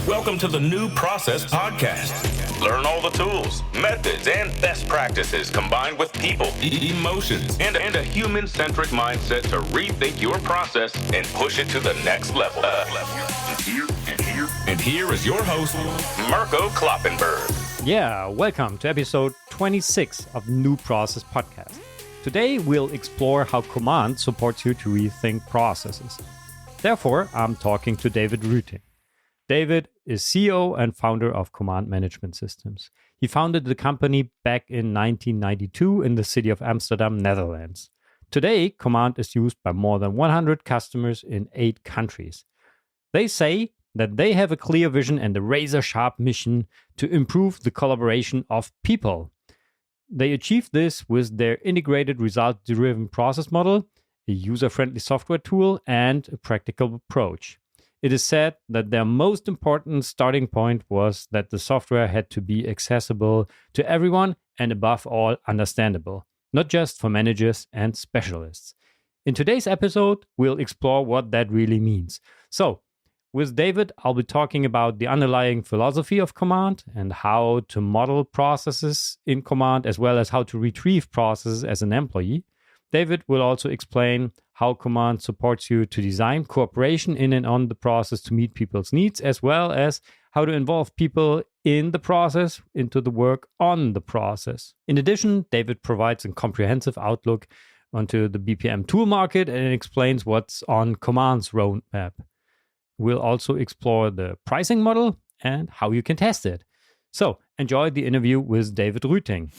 Welcome to the New Process Podcast. Learn all the tools, methods, and best practices combined with people, emotions, and a human-centric mindset to rethink your process and push it to the next level. And here is your host, Mirko Kloppenberg. Yeah, welcome to episode 26 of New Process Podcast. Today, we'll explore how Comm'ant supports you to rethink processes. Therefore, I'm talking to David Ruting. David is CEO and founder of Comm'ant Management Systems. He founded the company back in 1992 in the city of Amsterdam, Netherlands. Today, Comm'ant is used by more than 100 customers in 8 countries. They say that they have a clear vision and a razor-sharp mission to improve the collaboration of people. They achieve this with their integrated result-driven process model, a user-friendly software tool, and a practical approach. It is said that their most important starting point was that the software had to be accessible to everyone and above all understandable, not just for managers and specialists. In today's episode, we'll explore what that really means. So, with David, I'll be talking about the underlying philosophy of Comm'ant and how to model processes in Comm'ant, as well as how to retrieve processes as an employee. David will also explain how Comm'ant supports you to design cooperation in and on the process to meet people's needs, as well as how to involve people in the process into the work on the process. In addition, David provides a comprehensive outlook onto the BPM tool market and explains what's on Comm'ant's roadmap. We'll also explore the pricing model and how you can test it. So, enjoy the interview with David Ruting.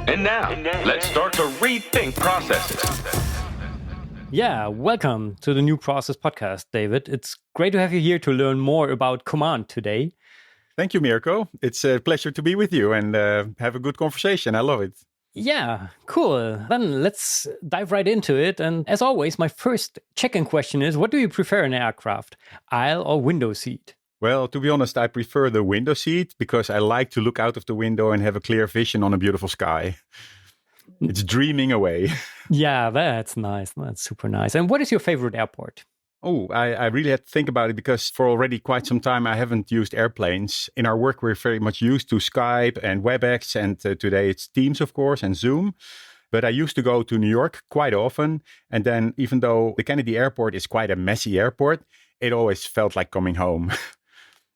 And now, let's start to rethink processes. Yeah, welcome to the New Process Podcast, David. It's great to have you here to learn more about Comm'ant today. Thank you, Mirko. It's a pleasure to be with you and have a good conversation. I love it. Yeah, cool. Then let's dive right into it. And as always, my first check-in question is, what do you prefer in an aircraft, aisle or window seat? Well, to be honest, I prefer the window seat because I like to look out of the window and have a clear vision on a beautiful sky. It's dreaming away. Yeah, that's nice. That's super nice. And what is your favorite airport? Oh, I really had to think about it because for already quite some time, I haven't used airplanes. In our work, we're very much used to Skype and WebEx, and today it's Teams, of course, and Zoom. But I used to go to New York quite often. And then even though the Kennedy airport is quite a messy airport, it always felt like coming home.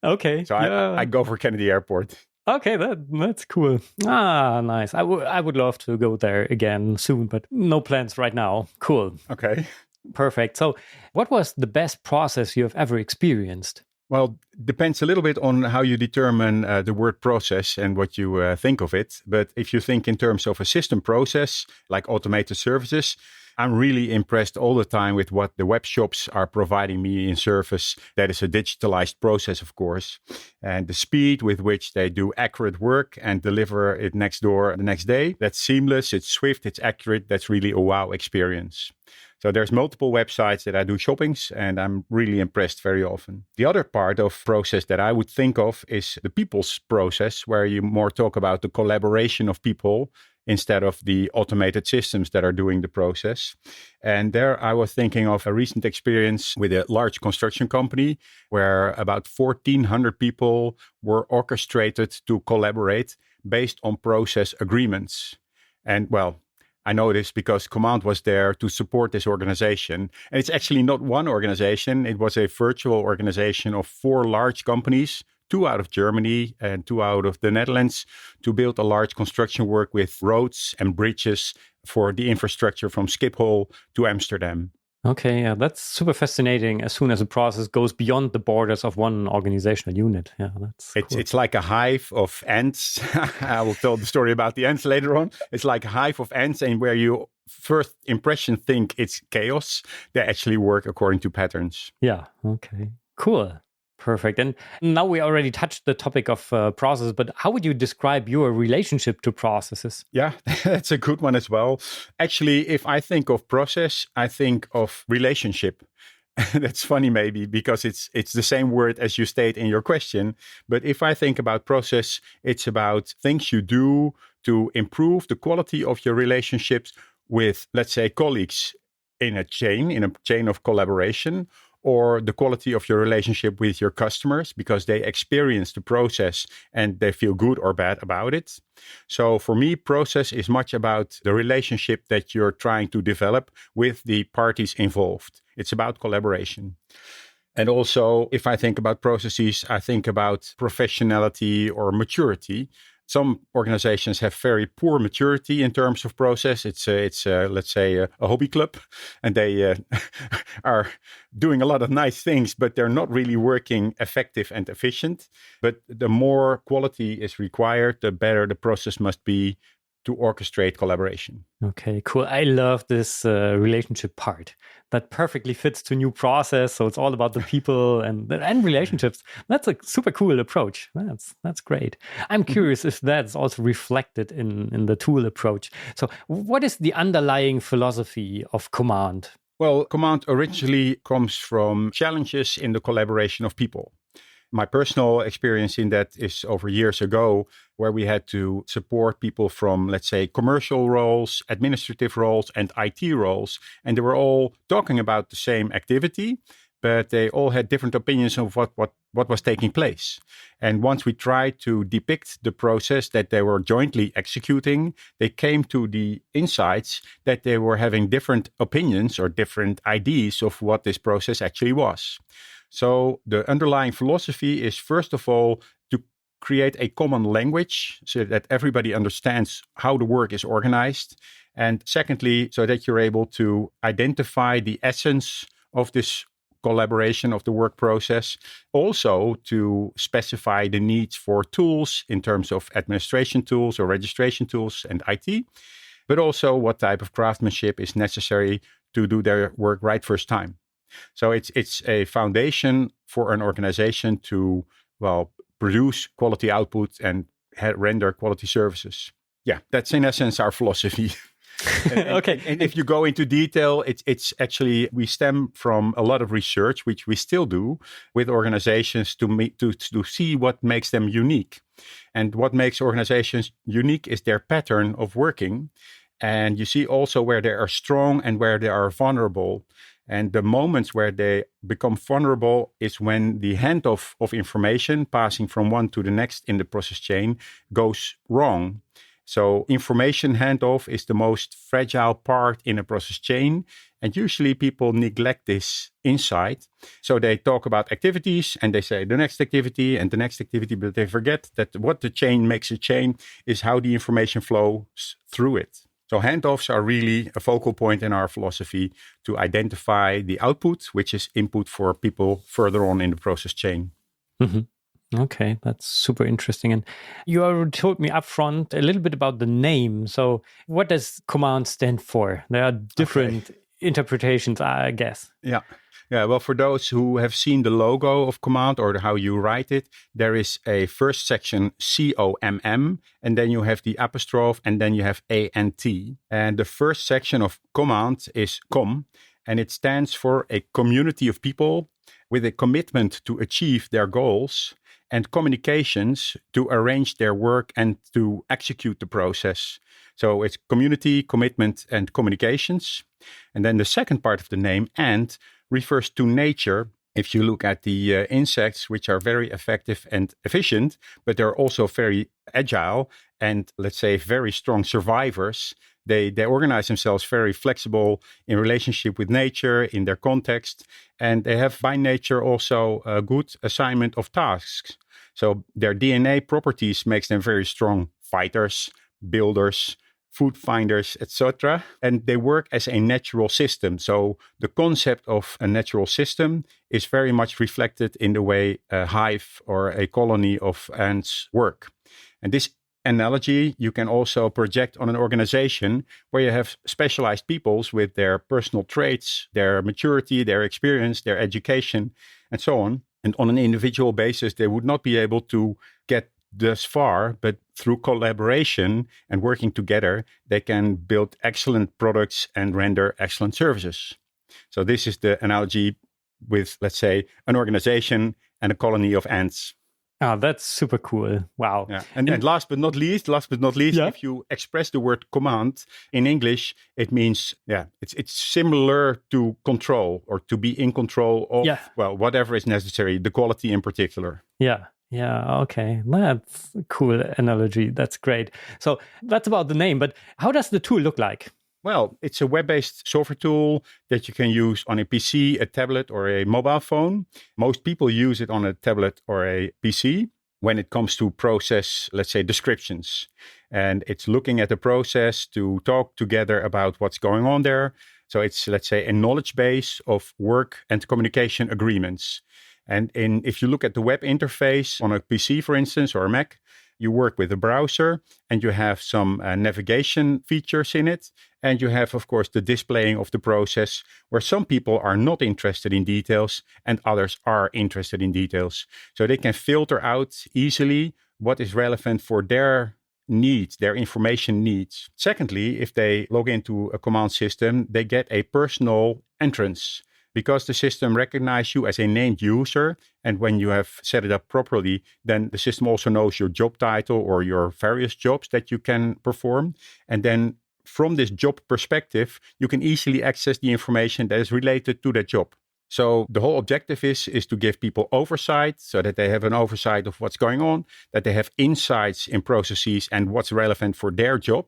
Okay. So yeah. I go for Kennedy Airport. Okay, that's cool. Ah, nice. I would love to go there again soon, but no plans right now. Cool. Okay. Perfect. So what was the best process you have ever experienced? Well, depends a little bit on how you determine the word process and what you think of it. But if you think in terms of a system process, like automated services, I'm really impressed all the time with what the web shops are providing me in service. That is a digitalized process, of course. And the speed with which they do accurate work and deliver it next door the next day, that's seamless, it's swift, it's accurate. That's really a wow experience. So there's multiple websites that I do shoppings and I'm really impressed very often. The other part of process that I would think of is the people's process, where you more talk about the collaboration of people instead of the automated systems that are doing the process. And there I was thinking of a recent experience with a large construction company where about 1,400 people were orchestrated to collaborate based on process agreements. And well, I know this because Comm'ant was there to support this organization. And it's actually not one organization. It was a virtual organization of 4 large companies, 2 out of Germany and 2 out of the Netherlands, to build a large construction work with roads and bridges for the infrastructure from Schiphol to Amsterdam. Okay, yeah, that's super fascinating as soon as a process goes beyond the borders of one organizational unit. Yeah, that's cool. It's like a hive of ants. I will tell the story about the ants later on. It's like a hive of ants, and where you first impression think it's chaos, they actually work according to patterns. Yeah, okay, cool. Perfect. And now we already touched the topic of process, but how would you describe your relationship to processes? Yeah, that's a good one as well. Actually, if I think of process, I think of relationship. That's funny maybe because it's the same word as you state in your question. But if I think about process, it's about things you do to improve the quality of your relationships with, let's say, colleagues in a chain of collaboration, or the quality of your relationship with your customers because they experience the process and they feel good or bad about it. So for me, process is much about the relationship that you're trying to develop with the parties involved. It's about collaboration. And also, if I think about processes, I think about professionality or maturity. Some organizations have very poor maturity in terms of process. It's let's say, a hobby club, and they are doing a lot of nice things, but they're not really working effective and efficient. But the more quality is required, the better the process must be to orchestrate collaboration. Okay, cool. I love this relationship part. That perfectly fits to new process. So it's all about the people and relationships. That's a super cool approach. That's great. I'm curious if that's also reflected in the tool approach. So what is the underlying philosophy of Comm'ant? Well, Comm'ant originally comes from challenges in the collaboration of people. My personal experience in that is over years ago, where we had to support people from, let's say, commercial roles, administrative roles, and IT roles. And they were all talking about the same activity, but they all had different opinions of what was taking place. And once we tried to depict the process that they were jointly executing, they came to the insights that they were having different opinions or different ideas of what this process actually was. So the underlying philosophy is, first of all, to create a common language so that everybody understands how the work is organized. And secondly, so that you're able to identify the essence of this collaboration of the work process. Also to specify the needs for tools in terms of administration tools or registration tools and IT, but also what type of craftsmanship is necessary to do their work right first time. So it's a foundation for an organization to, produce quality output and render quality services. Yeah, that's in essence our philosophy. Okay. And if you go into detail, it's actually, we stem from a lot of research, which we still do with organizations to see what makes them unique. And what makes organizations unique is their pattern of working. And you see also where they are strong and where they are vulnerable. And the moments where they become vulnerable is when the handoff of information passing from one to the next in the process chain goes wrong. So information handoff is the most fragile part in a process chain. And usually people neglect this insight. So they talk about activities and they say the next activity and the next activity, but they forget that what the chain makes a chain is how the information flows through it. So handoffs are really a focal point in our philosophy to identify the output, which is input for people further on in the process chain. Mm-hmm. Okay, that's super interesting. And you already told me upfront a little bit about the name. So what does Comm'ant stand for? There are different interpretations, I guess. Yeah. Well, for those who have seen the logo of Comm'ant or how you write it, there is a first section COMM, and then you have the apostrophe, and then you have ANT. And the first section of Comm'ant is COM, and it stands for a community of people with a commitment to achieve their goals and communications to arrange their work and to execute the process. So it's community, commitment, and communications. And then the second part of the name, ANT, refers to nature. If you look at the insects, which are very effective and efficient, but they're also very agile and, let's say, very strong survivors. They organize themselves very flexible in relationship with nature, in their context, and they have by nature also a good assignment of tasks. So their DNA properties makes them very strong fighters, builders, food finders, etc. And they work as a natural system. So the concept of a natural system is very much reflected in the way a hive or a colony of ants work. And this analogy you can also project on an organization where you have specialized peoples with their personal traits, their maturity, their experience, their education, and so on. And on an individual basis, they would not be able to get thus far, but through collaboration and working together, they can build excellent products and render excellent services. So this is the analogy with, let's say, an organization and a colony of ants. Oh, that's super cool. Wow. Yeah. And last but not least, Yeah. if you express the word command in English, it means, it's similar to control or to be in control of, whatever is necessary, the quality in particular. Yeah. Yeah. Okay. That's a cool analogy. That's great. So that's about the name, but how does the tool look like? Well, it's a web-based software tool that you can use on a PC, a tablet, or a mobile phone. Most people use it on a tablet or a PC when it comes to process, let's say, descriptions. And it's looking at the process to talk together about what's going on there. So it's, let's say, a knowledge base of work and communication agreements. And if you look at the web interface on a PC, for instance, or a Mac, you work with a browser and you have some navigation features in it. And you have, of course, the displaying of the process where some people are not interested in details and others are interested in details. So they can filter out easily what is relevant for their needs, their information needs. Secondly, if they log into a command system, they get a personal entrance. Because the system recognizes you as a named user, and when you have set it up properly, then the system also knows your job title or your various jobs that you can perform. And then from this job perspective, you can easily access the information that is related to that job. So the whole objective is to give people oversight so that they have an oversight of what's going on, that they have insights in processes and what's relevant for their job,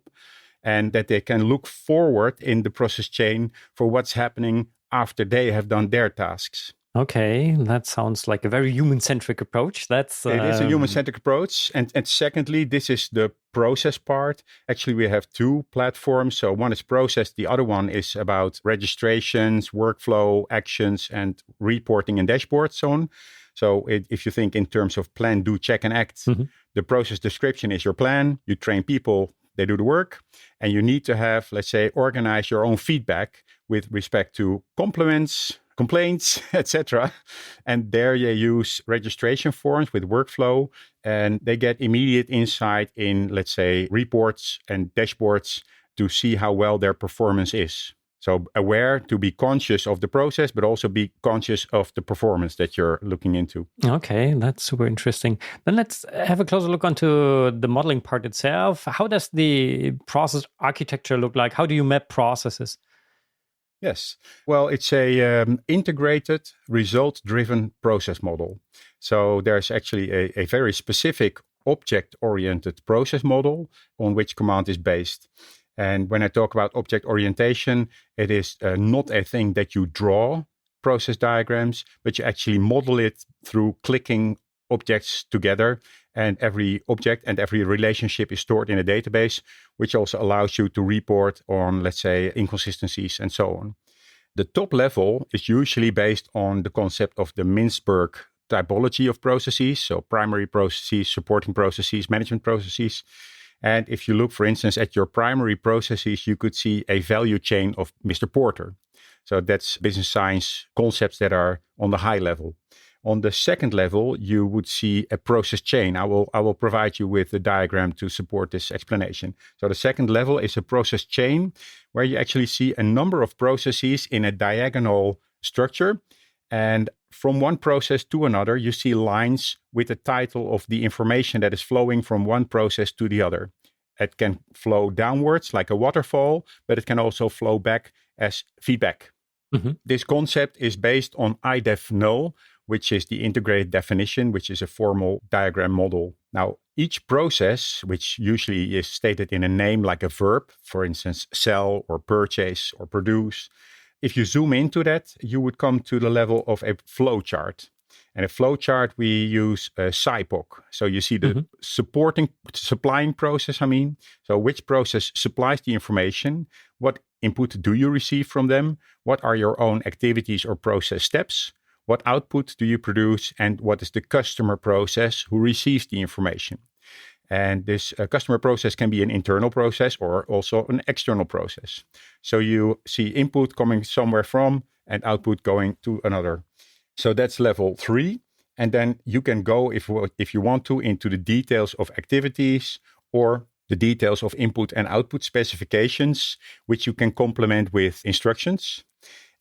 and that they can look forward in the process chain for what's happening after they have done their tasks. Okay, that sounds like a very human-centric approach. It is a human-centric approach. And secondly, this is the process part. Actually, we have two platforms. So one is process. The other one is about registrations, workflow, actions, and reporting and dashboards, so on. So if you think in terms of plan, do, check, and act, the process description is your plan. You train people, they do the work. And you need to have, let's say, organize your own feedback with respect to compliments, complaints, etc. And there you use registration forms with workflow, and they get immediate insight in, let's say, reports and dashboards to see how well their performance is. So aware, to be conscious of the process, but also be conscious of the performance that you're looking into. Okay, that's super interesting. Then let's have a closer look onto the modeling part itself. How does the process architecture look like? How do you map processes? Yes. Well, it's a integrated, result-driven process model. So there's actually a very specific object-oriented process model on which Comm'ant is based. And when I talk about object orientation, it is not a thing that you draw process diagrams, but you actually model it through clicking objects together. And every object and every relationship is stored in a database, which also allows you to report on, let's say, inconsistencies and so on. The top level is usually based on the concept of the Mintzberg typology of processes. So primary processes, supporting processes, management processes. And if you look, for instance, at your primary processes, you could see a value chain of Mr. Porter. So that's business science concepts that are on the high level. On the second level, you would see a process chain. I will provide you with a diagram to support this explanation. So the second level is a process chain where you actually see a number of processes in a diagonal structure. And from one process to another, you see lines with the title of the information that is flowing from one process to the other. It can flow downwards like a waterfall, but it can also flow back as feedback. This concept is based on IDEF-null, which is the integrated definition, which is a formal diagram model. Now, each process, which usually is stated in a name like a verb, for instance, sell or purchase or produce, if you zoom into that, you would come to the level of a flow chart. And a flow chart, we use SIPOC. So you see the supplying process, So which process supplies the information? What input do you receive from them? What are your own activities or process steps? What output do you produce? And what is the customer process who receives the information? And this customer process can be an internal process or also an external process. So you see input coming somewhere from and output going to another. So that's level 3. And then you can go, if you want to, into the details of activities or the details of input and output specifications, which you can complement with instructions.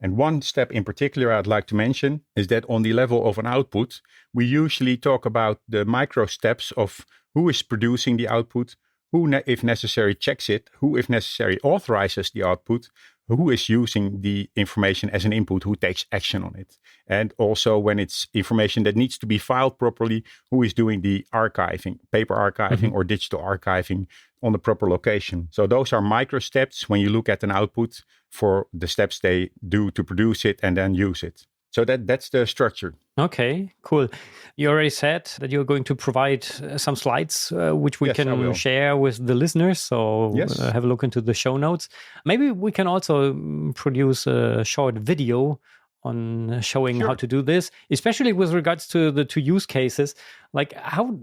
And one step in particular I'd like to mention is that on the level of an output, we usually talk about the micro steps of who is producing the output, who, if necessary, checks it, who, if necessary, authorizes the output, who is using the information as an input, who takes action on it. And also when it's information that needs to be filed properly, who is doing the archiving, paper archiving or digital archiving on the proper location. So those are micro steps when you look at an output for the steps they do to produce it and then use it. So that's the structure. Okay, cool. You already said that you're going to provide some slides, which we can share with the listeners. So have a look into the show notes. Maybe we can also produce a short video on showing how to do this, especially with regards to the two use cases. Like how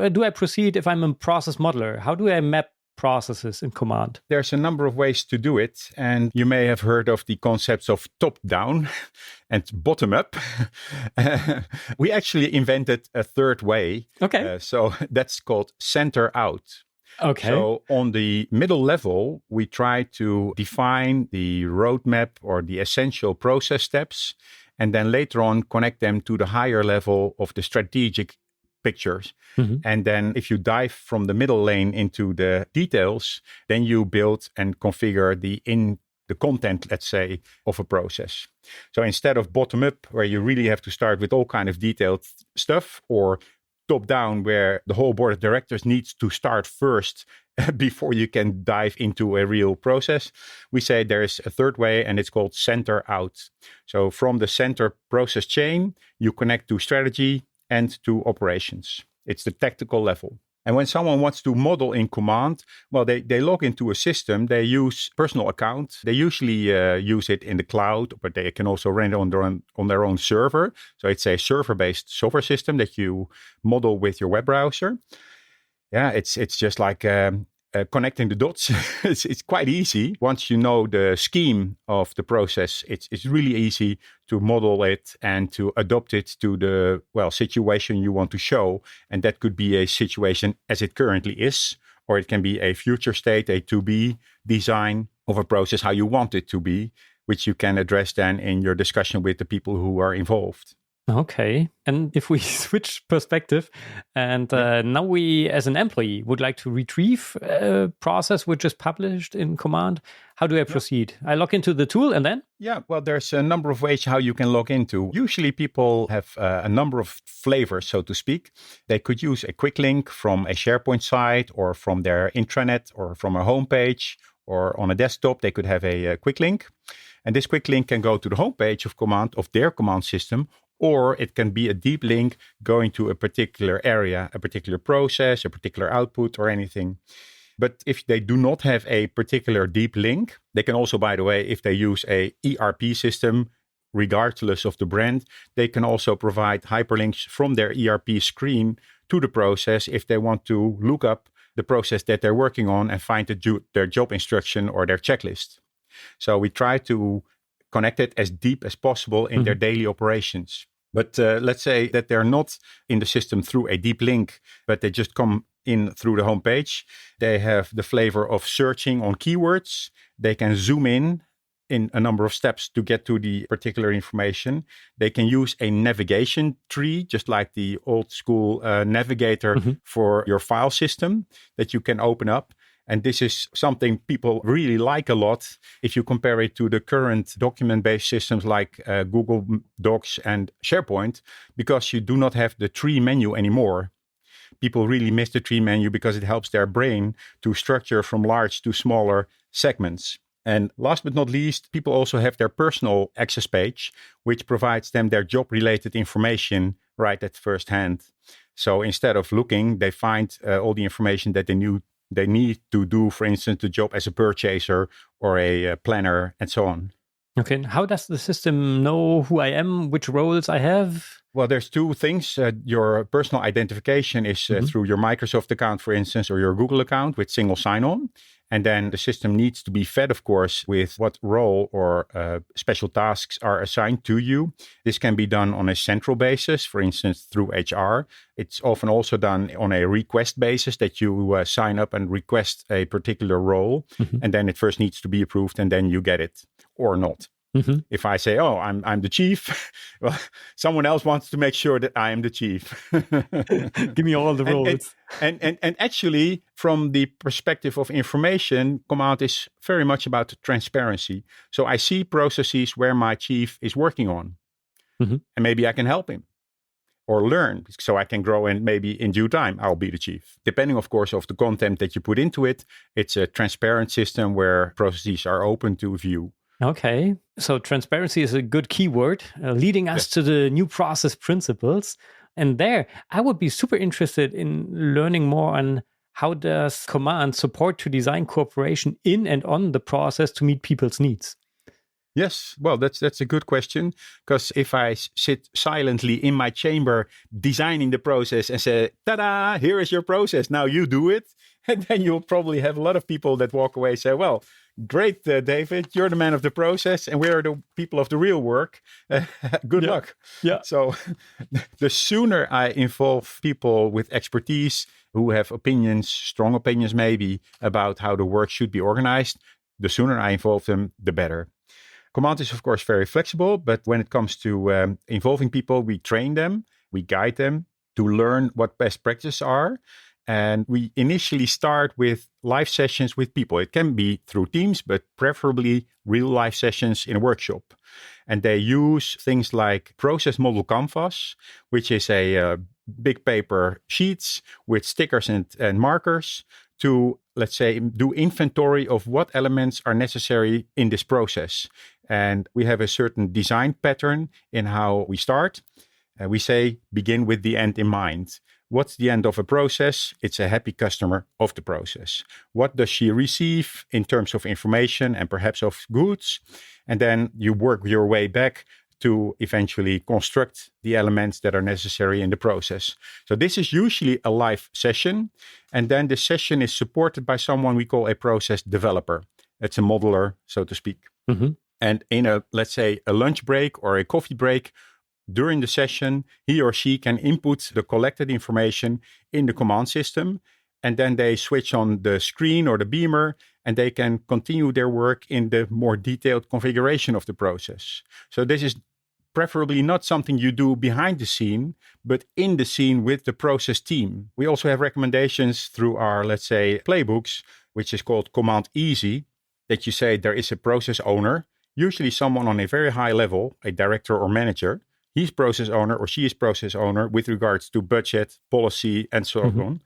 do I proceed if I'm a process modeler? How do I map processes in Comm'ant? There's a number of ways to do it. And you may have heard of the concepts of top-down and bottom-up. We actually invented a third way. Okay. So that's called center-out. Okay. So on the middle level, we try to define the roadmap or the essential process steps, and then later on connect them to the higher level of the strategic pictures. And then if you dive from the middle lane into the details, then you build and configure the content, let's say, of a process. So instead of bottom up, where you really have to start with all kind of detailed stuff, or top down, where the whole board of directors needs to start first before you can dive into a real process, we say there's a third way, and it's called center out. So from the center process chain, you connect to strategy and to operations. It's the tactical level. And when someone wants to model in Comm'ant, well, they log into a system, they use personal account. They usually use it in the cloud, but they can also run it on their own server. So it's a server-based software system that you model with your web browser. Yeah, it's just like connecting the dots. It's quite easy. Once you know the scheme of the process, it's really easy to model it and to adopt it to the situation you want to show. And that could be a situation as it currently is, or it can be a future state, a to-be design of a process, how you want it to be, which you can address then in your discussion with the people who are involved. Okay. And if we switch perspective and now we, as an employee, would like to retrieve a process which is published in Comm'ant, how do I proceed? I log into the tool and then? Yeah, well, there's a number of ways how you can log into. Usually people have a number of flavors, so to speak. They could use a quick link from a SharePoint site or from their intranet or from a homepage, or on a desktop, they could have a quick link. And this quick link can go to the homepage of Comm'ant, of their Comm'ant system, or it can be a deep link going to a particular area, a particular process, a particular output, or anything. But if they do not have a particular deep link, they can also, by the way, if they use a ERP system, regardless of the brand, they can also provide hyperlinks from their ERP screen to the process if they want to look up the process that they're working on and find their job instruction or their checklist. So we try to connect it as deep as possible in their daily operations. But let's say that they're not in the system through a deep link, but they just come in through the homepage. They have the flavor of searching on keywords. They can zoom in a number of steps to get to the particular information. They can use a navigation tree, just like the old school navigator for your file system that you can open up. And this is something people really like a lot if you compare it to the current document-based systems like Google Docs and SharePoint, because you do not have the tree menu anymore. People really miss the tree menu because it helps their brain to structure from large to smaller segments. And last but not least, people also have their personal access page, which provides them their job-related information right at first hand. So instead of looking, they find all the information that they need to do, for instance, the job as a purchaser or a planner and so on. Okay, and how does the system know who I am, which roles I have? Well, there's two things. Your personal identification is through your Microsoft account, for instance, or your Google account with single sign-on. And then the system needs to be fed, of course, with what role or special tasks are assigned to you. This can be done on a central basis, for instance, through HR. It's often also done on a request basis, that you sign up and request a particular role. And then it first needs to be approved and then you get it or not. If I say, "Oh, I'm the chief," well, someone else wants to make sure that I am the chief. Give me all the roles. And actually, from the perspective of information, Comm'ant is very much about transparency. So I see processes where my chief is working on, and maybe I can help him or learn so I can grow, and maybe in due time I'll be the chief. Depending, of course, of the content that you put into it, it's a transparent system where processes are open to view. Okay, so transparency is a good keyword, leading us to the new process principles. And there, I would be super interested in learning more on how does Comm'ant support to design cooperation in and on the process to meet people's needs? Yes, well, that's a good question, because if I sit silently in my chamber designing the process and say, "Ta-da, here is your process, now you do it," and then you'll probably have a lot of people that walk away and say, "Well, great, David, you're the man of the process and we're the people of the real work. Good luck." Yeah. So the sooner I involve people with expertise who have opinions, strong opinions maybe, about how the work should be organized, the sooner I involve them, the better. Comm'ant is, of course, very flexible, but when it comes to involving people, we train them, we guide them to learn what best practices are. And we initially start with live sessions with people. It can be through Teams, but preferably real life sessions in a workshop. And they use things like process model canvas, which is a big paper sheets with stickers and markers to, let's say, do inventory of what elements are necessary in this process. And we have a certain design pattern in how we start. We say, begin with the end in mind. What's the end of a process? It's a happy customer of the process. What does she receive in terms of information and perhaps of goods? And then you work your way back to eventually construct the elements that are necessary in the process. So this is usually a live session. And then the session is supported by someone we call a process developer. It's a modeler, so to speak. And in a, let's say, a lunch break or a coffee break, during the session, he or she can input the collected information in the Comm'ant system, and then they switch on the screen or the beamer, and they can continue their work in the more detailed configuration of the process. So this is preferably not something you do behind the scene, but in the scene with the process team. We also have recommendations through our, let's say, playbooks, which is called Comm'ant Easy, that you say there is a process owner, usually someone on a very high level, a director or manager. He's process owner or she is process owner with regards to budget, policy, and so on.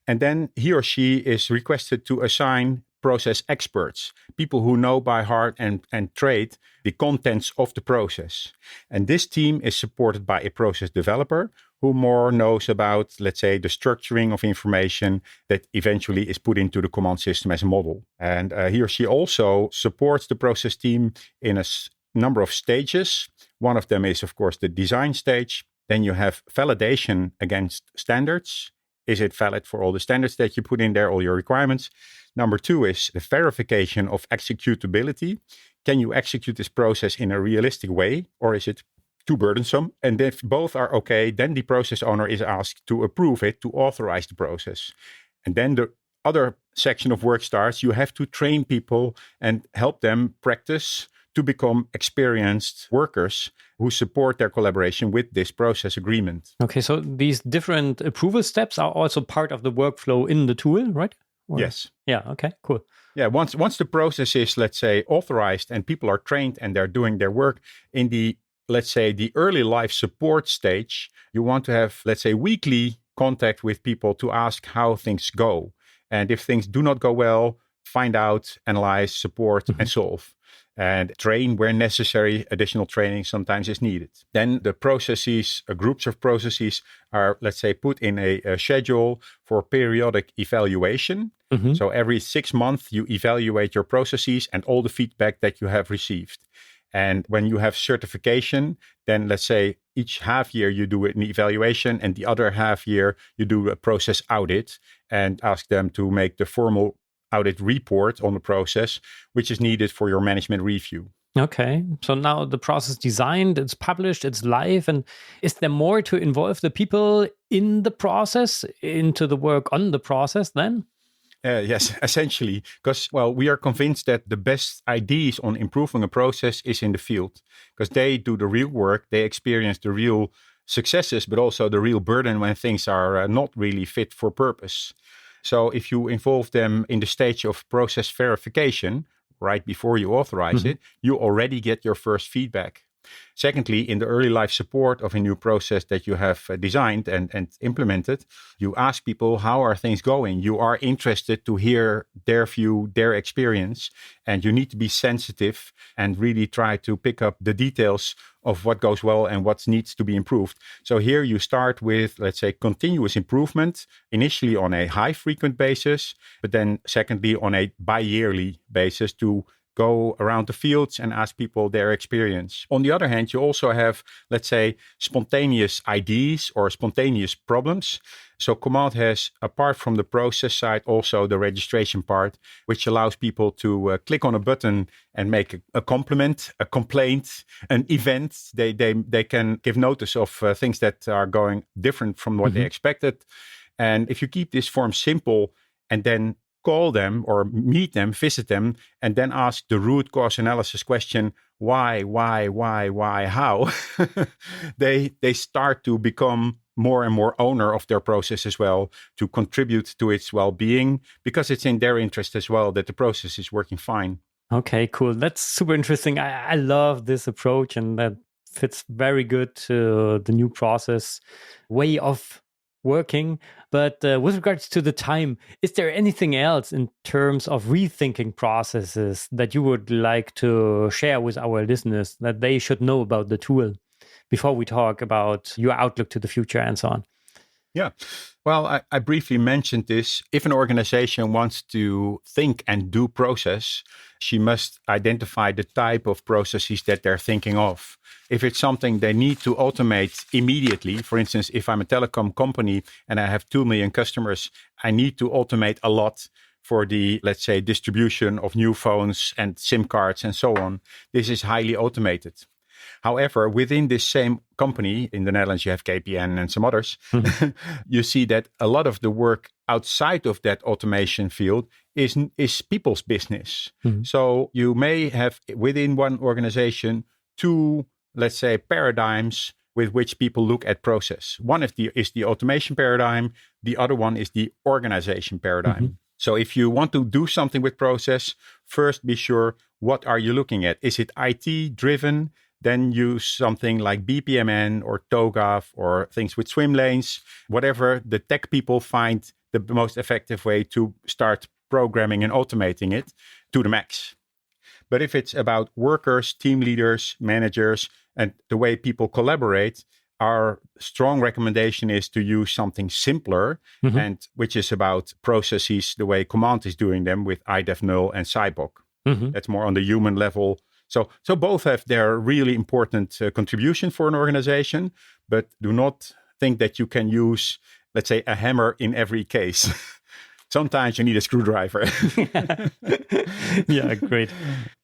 And then he or she is requested to assign process experts, people who know by heart and trade the contents of the process. And this team is supported by a process developer who more knows about, let's say, the structuring of information that eventually is put into the Comm'ant system as a model. And he or she also supports the process team in a number of stages. One of them is, of course, the design stage. Then you have validation against standards. Is it valid for all the standards that you put in there, all your requirements? Number 2 is the verification of executability. Can you execute this process in a realistic way, or is it too burdensome? And if both are okay, then the process owner is asked to approve it, to authorize the process. And then the other section of work starts. You have to train people and help them practice to become experienced workers who support their collaboration with this process agreement. Okay, so these different approval steps are also part of the workflow in the tool, right? Or... Yes. Yeah, okay, cool. Yeah, once the process is, let's say, authorized and people are trained and they're doing their work in the, let's say, the early life support stage, you want to have, let's say, weekly contact with people to ask how things go. And if things do not go well, find out, analyze, support, and solve. And train where necessary. Additional training sometimes is needed. Then the processes, groups of processes are, let's say, put in a schedule for periodic evaluation. So every 6 months, you evaluate your processes and all the feedback that you have received. And when you have certification, then let's say each half year you do an evaluation and the other half year you do a process audit and ask them to make the formal audit report on the process, which is needed for your management review. Okay, so now the process designed, it's published, it's live. And is there more to involve the people in the process, into the work on the process then? Yes, essentially, because, well, we are convinced that the best ideas on improving a process is in the field, because they do the real work, they experience the real successes, but also the real burden when things are not really fit for purpose. So if you involve them in the stage of process verification, right before you authorize it, you already get your first feedback. Secondly, in the early life support of a new process that you have designed and implemented, you ask people, how are things going? You are interested to hear their view, their experience, and you need to be sensitive and really try to pick up the details of what goes well and what needs to be improved. So here you start with, let's say, continuous improvement, initially on a high frequent basis, but then secondly on a bi-yearly basis to go around the fields and ask people their experience. On the other hand, you also have, let's say, spontaneous ideas or spontaneous problems. So Comm'ant has, apart from the process side, also the registration part, which allows people to click on a button and make a compliment, a complaint, an event. They can give notice of things that are going different from what they expected. And if you keep this form simple and then call them or meet them, visit them, and then ask the root cause analysis question, why, how, they start to become more and more owner of their process as well, to contribute to its well-being, because it's in their interest as well that the process is working fine. Okay, cool. That's super interesting. I love this approach, and that fits very good to the new process way of working. But with regards to the time, is there anything else in terms of rethinking processes that you would like to share with our listeners that they should know about the tool before we talk about your outlook to the future and so on? Yeah. Well, I briefly mentioned this. If an organization wants to think and do process, she must identify the type of processes that they're thinking of. If it's something they need to automate immediately, for instance, if I'm a telecom company and I have 2 million customers, I need to automate a lot for the, let's say, distribution of new phones and SIM cards and so on. This is highly automated. However, within this same company, in the Netherlands, you have KPN and some others, you see that a lot of the work outside of that automation field is people's business. So you may have within one organization 2, let's say, paradigms with which people look at process. One is the automation paradigm. The other one is the organization paradigm. So if you want to do something with process, first be sure, what are you looking at? Is it IT driven? Then use something like BPMN or TOGAF or things with swim lanes, whatever the tech people find the most effective way to start programming and automating it to the max. But if it's about workers, team leaders, managers, and the way people collaborate, our strong recommendation is to use something simpler, and which is about processes the way Comm'ant is doing them with IDEF0 and SciBOK. That's more on the human level. So both have their really important contribution for an organization, but do not think that you can use, let's say, a hammer in every case. Sometimes you need a screwdriver. Yeah, great.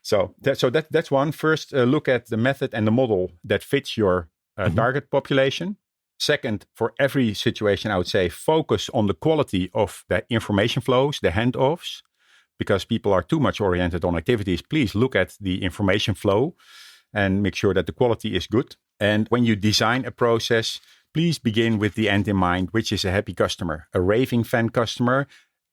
So that's one. First, look at the method and the model that fits your target population. Second, for every situation, I would say focus on the quality of the information flows, the handoffs. Because people are too much oriented on activities, please look at the information flow and make sure that the quality is good. And when you design a process, please begin with the end in mind, which is a happy customer. A raving fan customer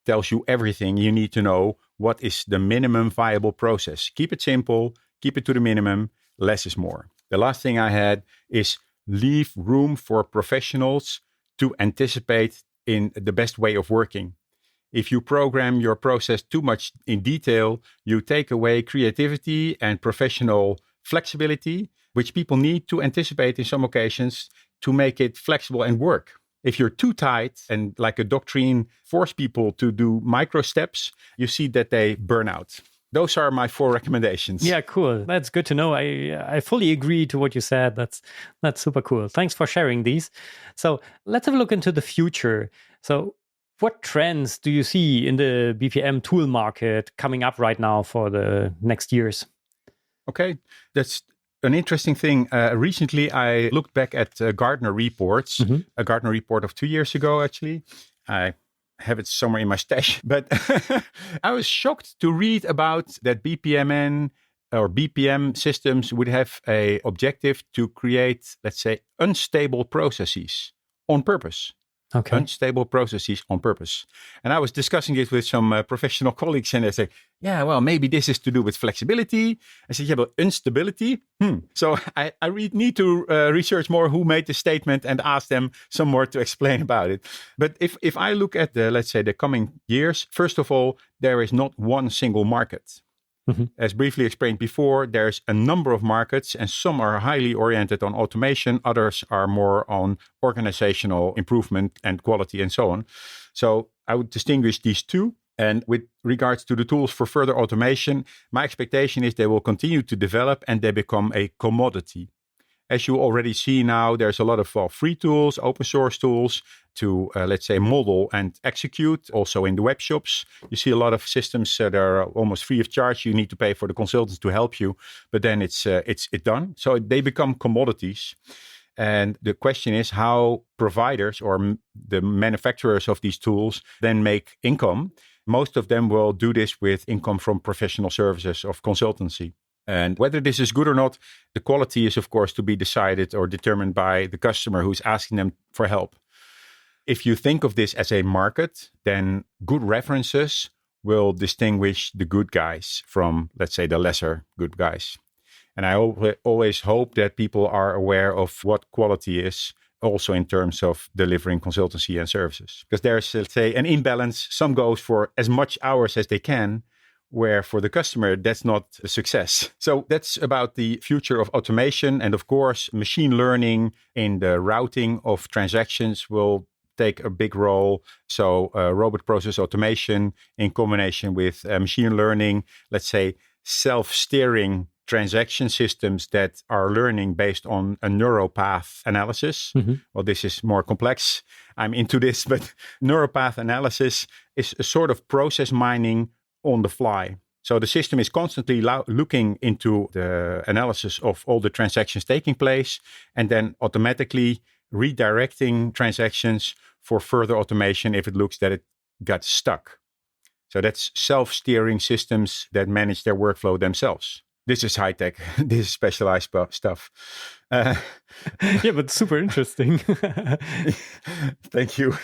tells you everything you need to know. What is the minimum viable process? Keep it simple, keep it to the minimum, less is more. The last thing I had is leave room for professionals to anticipate in the best way of working. If you program your process too much in detail, you take away creativity and professional flexibility, which people need to anticipate in some occasions to make it flexible and work. If you're too tight and like a doctrine force people to do micro steps, you see that they burn out. Those are my 4 recommendations. Yeah, cool. That's good to know. I fully agree to what you said. That's super cool. Thanks for sharing these. So let's have a look into the future. So what trends do you see in the BPM tool market coming up right now for the next years? Okay, that's an interesting thing. Recently, I looked back at Gartner reports, a Gartner report of 2 years ago, actually. I have it somewhere in my stash. But I was shocked to read about that BPMN or BPM systems would have a objective to create, let's say, unstable processes on purpose. Okay. Unstable processes on purpose. And I was discussing it with some professional colleagues, and they say, yeah, well, maybe this is to do with flexibility. I said, yeah, but instability? So I need to research more who made the statement and ask them some more to explain about it. But if I look at let's say, the coming years, first of all, there is not one single market. As briefly explained before, there's a number of markets, and some are highly oriented on automation. Others are more on organizational improvement and quality and so on. So I would distinguish these two. And with regards to the tools for further automation, my expectation is they will continue to develop and they become a commodity. As you already see now, there's a lot of free tools, open source tools to, let's say, model and execute. Also in the web shops, you see a lot of systems that are almost free of charge. You need to pay for the consultants to help you, but then it's done. So they become commodities. And the question is how providers or the manufacturers of these tools then make income. Most of them will do this with income from professional services of consultancy. And whether this is good or not, the quality is, of course, to be decided or determined by the customer who's asking them for help. If you think of this as a market, then good references will distinguish the good guys from, let's say, the lesser good guys. And I always hope that people are aware of what quality is, also in terms of delivering consultancy and services. Because there's, let's say, an imbalance. Some goes for as much hours as they can, where for the customer, that's not a success. So that's about the future of automation. And of course, machine learning in the routing of transactions will take a big role. So robot process automation in combination with machine learning, let's say self-steering transaction systems that are learning based on a neuropath analysis. Well, this is more complex. I'm into this, but neuropath analysis is a sort of process mining on the fly. So the system is constantly looking into the analysis of all the transactions taking place and then automatically redirecting transactions for further automation if it looks that it got stuck. So that's self-steering systems that manage their workflow themselves. This is high tech. This is specialized stuff. Yeah, but super interesting. Thank you.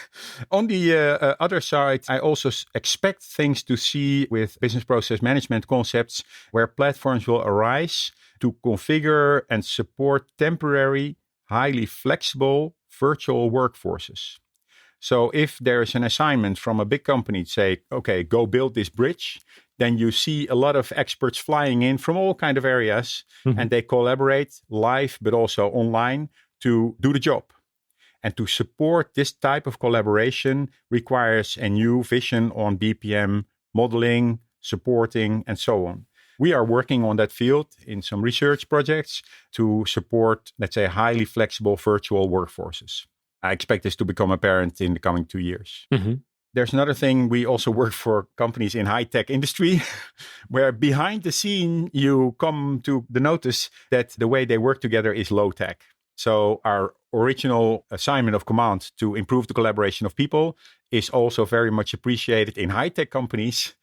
On the other side, I also expect things to see with business process management concepts where platforms will arise to configure and support temporary, highly flexible virtual workforces. So if there is an assignment from a big company to say, okay, go build this bridge, then you see a lot of experts flying in from all kinds of areas and they collaborate live, but also online to do the job. And to support this type of collaboration requires a new vision on BPM modeling, supporting, and so on. We are working on that field in some research projects to support, let's say, highly flexible virtual workforces. I expect this to become apparent in the coming 2 years. There's another thing. We also work for companies in high-tech industry where behind the scene, you come to the notice that the way they work together is low-tech. So our original assignment of Comm'ant to improve the collaboration of people is also very much appreciated in high-tech companies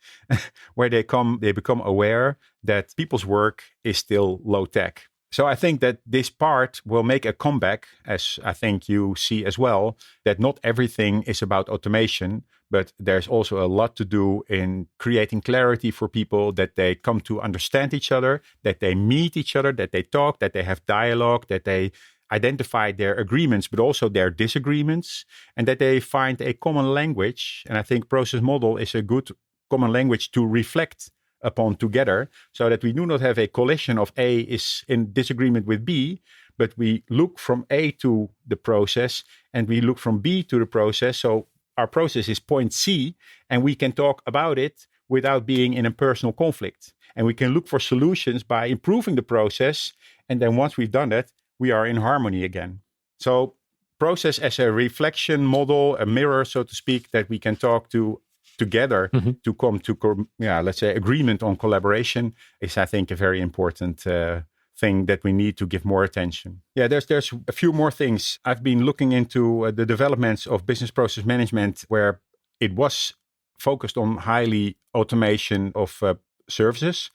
where they become aware that people's work is still low-tech. So I think that this part will make a comeback, as I think you see as well, that not everything is about automation, but there's also a lot to do in creating clarity for people, that they come to understand each other, that they meet each other, that they talk, that they have dialogue, that they identify their agreements, but also their disagreements, and that they find a common language. And I think process model is a good common language to reflect upon together, so that we do not have a collision of A is in disagreement with B, but we look from A to the process and we look from B to the process. So our process is point C and we can talk about it without being in a personal conflict. And we can look for solutions by improving the process. And then once we've done that, we are in harmony again. So process as a reflection model, a mirror, so to speak, that we can talk to together to come to, let's say, agreement on collaboration is, I think, a very important thing that we need to give more attention. Yeah, there's a few more things. I've been looking into the developments of business process management where it was focused on highly automation of services.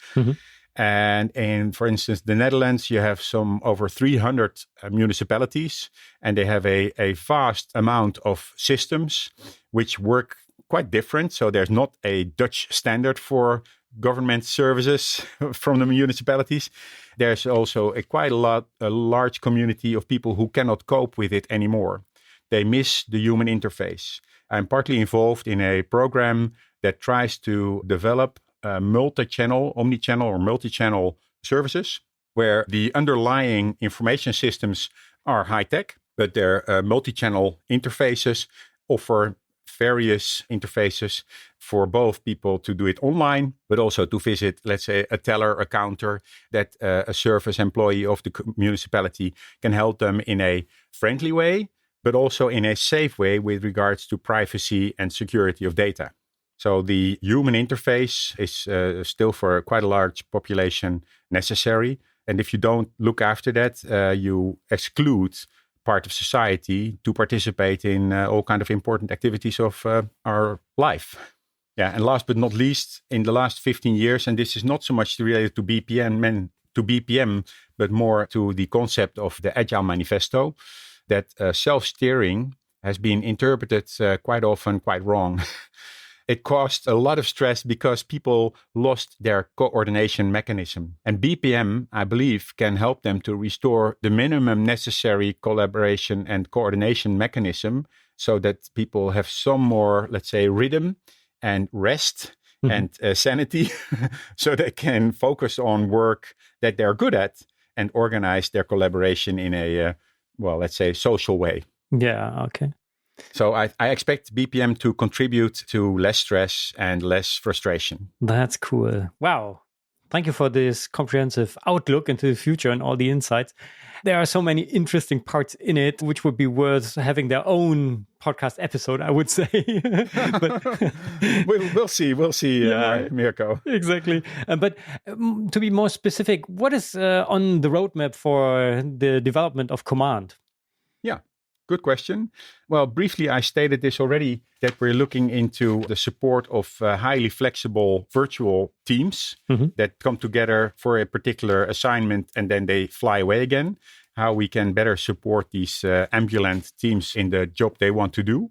And for instance, the Netherlands, you have over 300 municipalities, and they have a vast amount of systems which work quite different. So there's not a Dutch standard for government services from the municipalities. There's also a large community of people who cannot cope with it anymore. They miss the human interface. I'm partly involved in a program that tries to develop omni-channel or multi-channel services where the underlying information systems are high-tech, but their multi-channel interfaces offer various interfaces for both people to do it online, but also to visit, let's say, a teller, a counter, that a service employee of the municipality can help them in a friendly way, but also in a safe way with regards to privacy and security of data. So the human interface is still for quite a large population necessary. And if you don't look after that, you exclude part of society to participate in all kind of important activities of our life. Yeah, and last but not least, in the last 15 years, and this is not so much related to BPM, but more to the concept of the Agile Manifesto, that self-steering has been interpreted quite often quite wrong. It caused a lot of stress because people lost their coordination mechanism. And BPM, I believe, can help them to restore the minimum necessary collaboration and coordination mechanism so that people have some more, let's say, rhythm and rest and sanity so they can focus on work that they're good at and organize their collaboration in a, let's say, social way. Yeah, okay. So I expect BPM to contribute to less stress and less frustration. That's cool. Wow. Thank you for this comprehensive outlook into the future and all the insights. There are so many interesting parts in it, which would be worth having their own podcast episode, I would say. But we'll see, yeah, Mirko. Exactly. But to be more specific, what is on the roadmap for the development of Comm'ant? Yeah. Good question. Well, briefly, I stated this already, that we're looking into the support of highly flexible virtual teams that come together for a particular assignment and then they fly away again. How we can better support these ambulant teams in the job they want to do.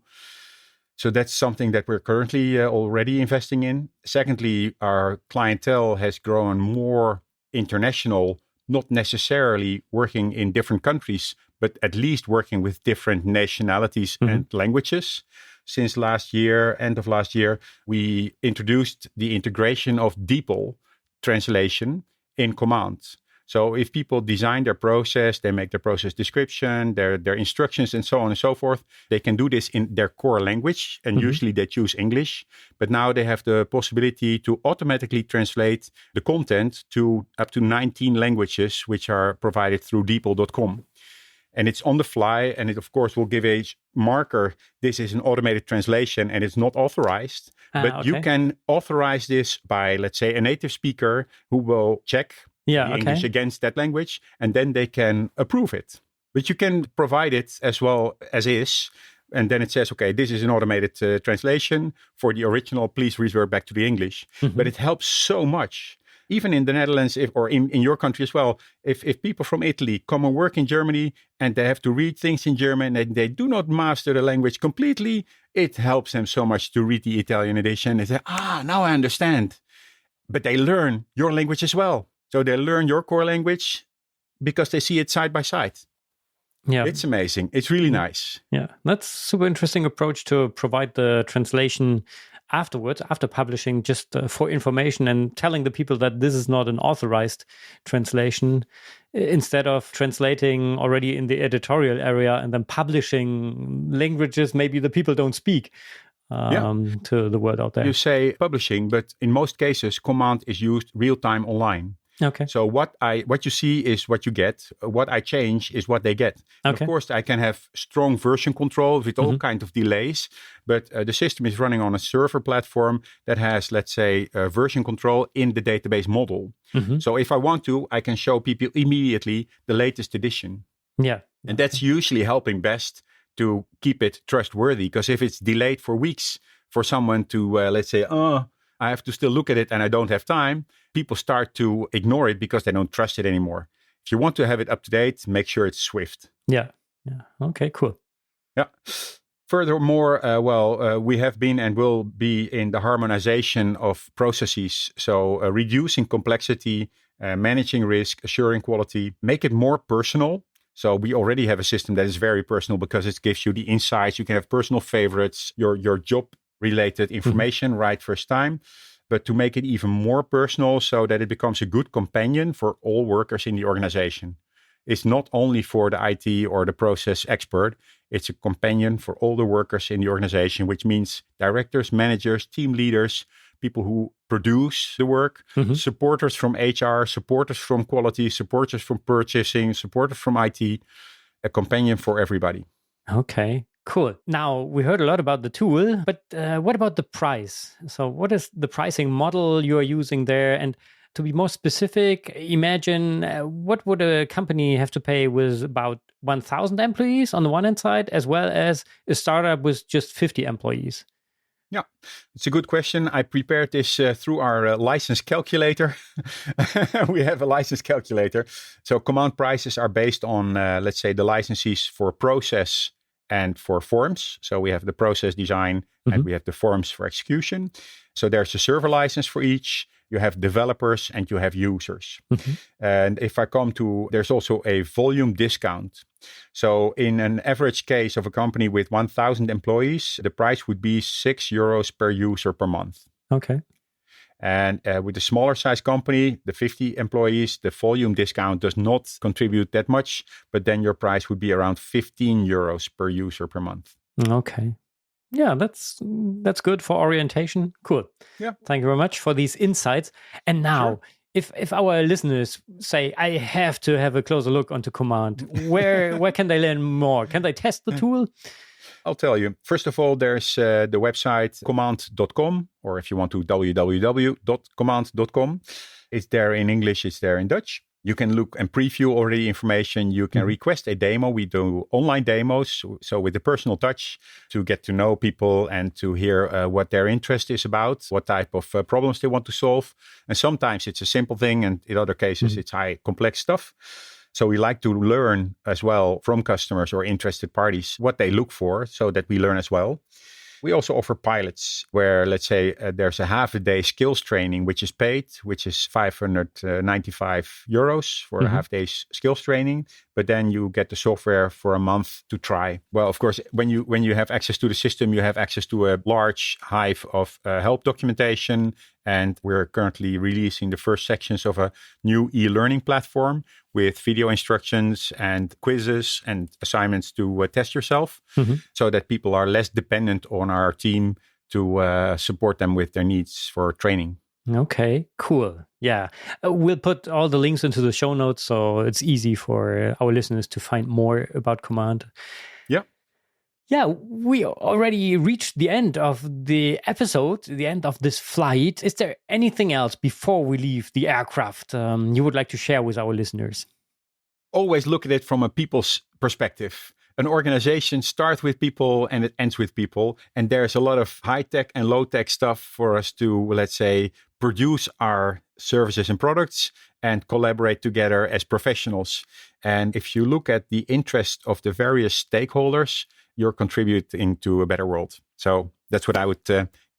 So that's something that we're currently already investing in. Secondly, our clientele has grown more international, not necessarily working in different countries, but at least working with different nationalities and languages. Since end of last year, we introduced the integration of DeepL translation in Comm'ant. So if people design their process, they make their process description, their instructions, and so on and so forth, they can do this in their core language. And usually they choose English. But now they have the possibility to automatically translate the content to up to 19 languages, which are provided through DeepL.com. And it's on the fly, and it, of course, will give a marker. This is an automated translation, and it's not authorized. But you can authorize this by, let's say, a native speaker who will check English against that language, and then they can approve it. But you can provide it as well as is, and then it says, okay, this is an automated translation. For the original, please revert back to the English. But it helps so much. Even in the Netherlands, or in your country as well, if people from Italy come and work in Germany and they have to read things in German and they do not master the language completely, it helps them so much to read the Italian edition and say, now I understand. But they learn your language as well. So they learn your core language because they see it side by side. Yeah, it's amazing. It's really nice. Yeah, that's super interesting approach to provide the translation afterwards, after publishing, just for information and telling the people that this is not an authorized translation, instead of translating already in the editorial area and then publishing languages maybe the people don't speak to the world out there. You say publishing, but in most cases, Comm'ant is used real-time online. Okay. So what you see is what you get. What I change is what they get. Okay. Of course, I can have strong version control with all kinds of delays, but the system is running on a server platform that has, let's say, version control in the database model. So if I want to, I can show people immediately the latest edition. Yeah. And that's usually helping best to keep it trustworthy, because if it's delayed for weeks for someone to, let's say, I have to still look at it and I don't have time, people start to ignore it because they don't trust it anymore. If you want to have it up to date, make sure it's swift. Yeah. Okay, cool. Yeah. Furthermore, we have been and will be in the harmonization of processes. So reducing complexity, managing risk, assuring quality, make it more personal. So we already have a system that is very personal because it gives you the insights. You can have personal favorites, your job-related information right first time. But to make it even more personal so that it becomes a good companion for all workers in the organization. It's not only for the IT or the process expert. It's a companion for all the workers in the organization, which means directors, managers, team leaders, people who produce the work, supporters from HR, supporters from quality, supporters from purchasing, supporters from IT, a companion for everybody. Okay, cool. Now, we heard a lot about the tool, but what about the price? So what is the pricing model you are using there? And to be more specific, imagine what would a company have to pay with about 1,000 employees on the one hand side, as well as a startup with just 50 employees? Yeah, it's a good question. I prepared this through our license calculator. We have a license calculator. So Comm'ant prices are based on, let's say, the licenses for process and for forms. So we have the process design and we have the forms for execution. So there's a server license for each. You have developers and you have users. And if I come to, there's also a volume discount. So in an average case of a company with 1,000 employees, the price would be €6 per user per month. Okay. And with a smaller size company, the 50 employees, the volume discount does not contribute that much, but then your price would be around €15 per user per month. Okay. Yeah, that's good for orientation. Cool. Yeah. Thank you very much for these insights. And now, if our listeners say, I have to have a closer look onto Comm'ant, where can they learn more? Can they test the tool? I'll tell you. First of all, there's the website command.com, or if you want to, www.command.com. It's there in English, it's there in Dutch. You can look and preview already information. You can request a demo. We do online demos. So with the personal touch to get to know people and to hear what their interest is about, what type of problems they want to solve. And sometimes it's a simple thing. And in other cases, it's high complex stuff. So we like to learn as well from customers or interested parties what they look for so that we learn as well. We also offer pilots where, let's say, there's a half a day skills training, which is paid, which is €595 for a half day's skills training. But then you get the software for a month to try. Well, of course, when you have access to the system, you have access to a large hive of help documentation. And we're currently releasing the first sections of a new e-learning platform with video instructions and quizzes and assignments to test yourself so that people are less dependent on our team to support them with their needs for training. Okay, cool. Yeah. We'll put all the links into the show notes so it's easy for our listeners to find more about Comm'ant. Yeah, we already reached the end of the episode, the end of this flight. Is there anything else before we leave the aircraft you would like to share with our listeners? Always look at it from a people's perspective. An organization starts with people and it ends with people. And there's a lot of high-tech and low-tech stuff for us to, let's say, produce our services and products and collaborate together as professionals. And if you look at the interest of the various stakeholders, you're contributing to a better world. So that's what I would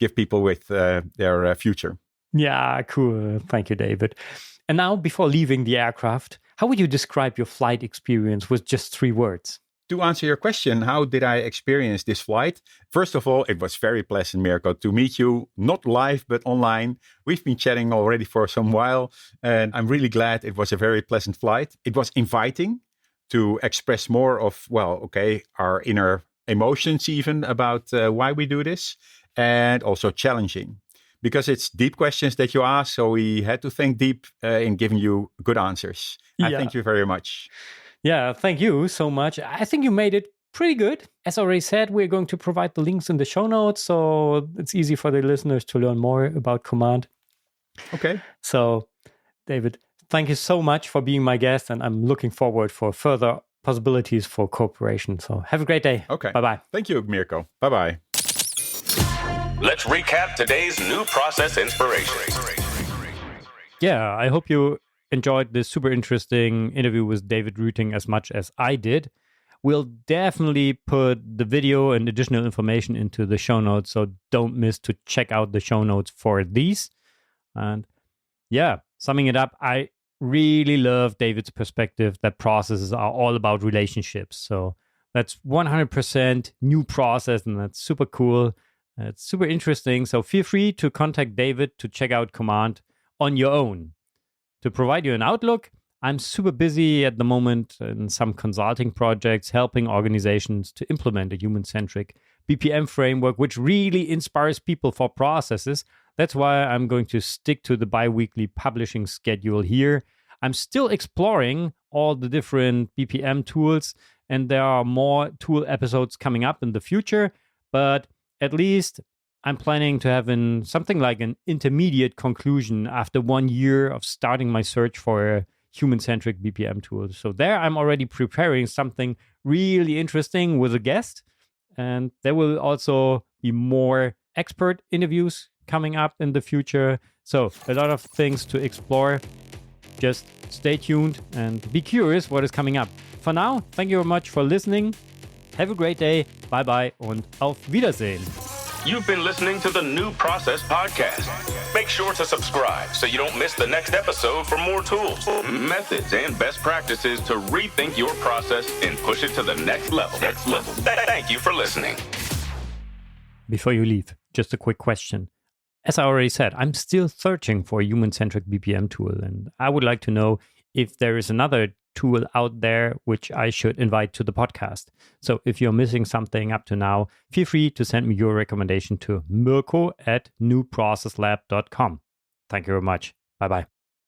give people with their future. Yeah, cool. Thank you, David. And now, before leaving the aircraft, how would you describe your flight experience with just 3 words? To answer your question, how did I experience this flight? First of all, it was very pleasant, Mirko, to meet you, not live, but online. We've been chatting already for some while, and I'm really glad it was a very pleasant flight. It was inviting to express more of, our inner emotions even about why we do this, and also challenging because it's deep questions that you ask. So we had to think deep in giving you good answers. I thank you very much. Yeah, thank you so much. I think you made it pretty good. As I already said, we're going to provide the links in the show notes, so it's easy for the listeners to learn more about Comm'ant. Okay. So, David, thank you so much for being my guest, and I'm looking forward for further possibilities for cooperation. So have a great day. Okay. Bye-bye. Thank you, Mirko. Bye-bye. Let's recap today's new process inspirations. Yeah, I hope you enjoyed this super interesting interview with David Ruting as much as I did. We'll definitely put the video and additional information into the show notes, so don't miss to check out the show notes for these. And yeah, summing it up, I really love David's perspective that processes are all about relationships. So that's 100% new process, and that's super cool. It's super interesting. So feel free to contact David to check out Comm'ant on your own. To provide you an outlook, I'm super busy at the moment in some consulting projects, helping organizations to implement a human-centric BPM framework, which really inspires people for processes. That's why I'm going to stick to the bi-weekly publishing schedule here. I'm still exploring all the different BPM tools, and there are more tool episodes coming up in the future, but at least I'm planning to have something like an intermediate conclusion after 1 year of starting my search for a human-centric BPM tool. So there I'm already preparing something really interesting with a guest, and there will also be more expert interviews coming up in the future. So a lot of things to explore. Just stay tuned and be curious what is coming up. For now, thank you very much for listening. Have a great day. Bye-bye und auf Wiedersehen. You've been listening to the New Process Podcast. Make sure to subscribe so you don't miss the next episode for more tools, methods, and best practices to rethink your process and push it to the next level. Thank you for listening. Before you leave, just a quick question. As I already said, I'm still searching for a human-centric BPM tool, and I would like to know if there is another tool out there which I should invite to the podcast. So if you're missing something up to now, feel free to send me your recommendation to mirko@newprocesslab.com. Thank you very much. Bye-bye.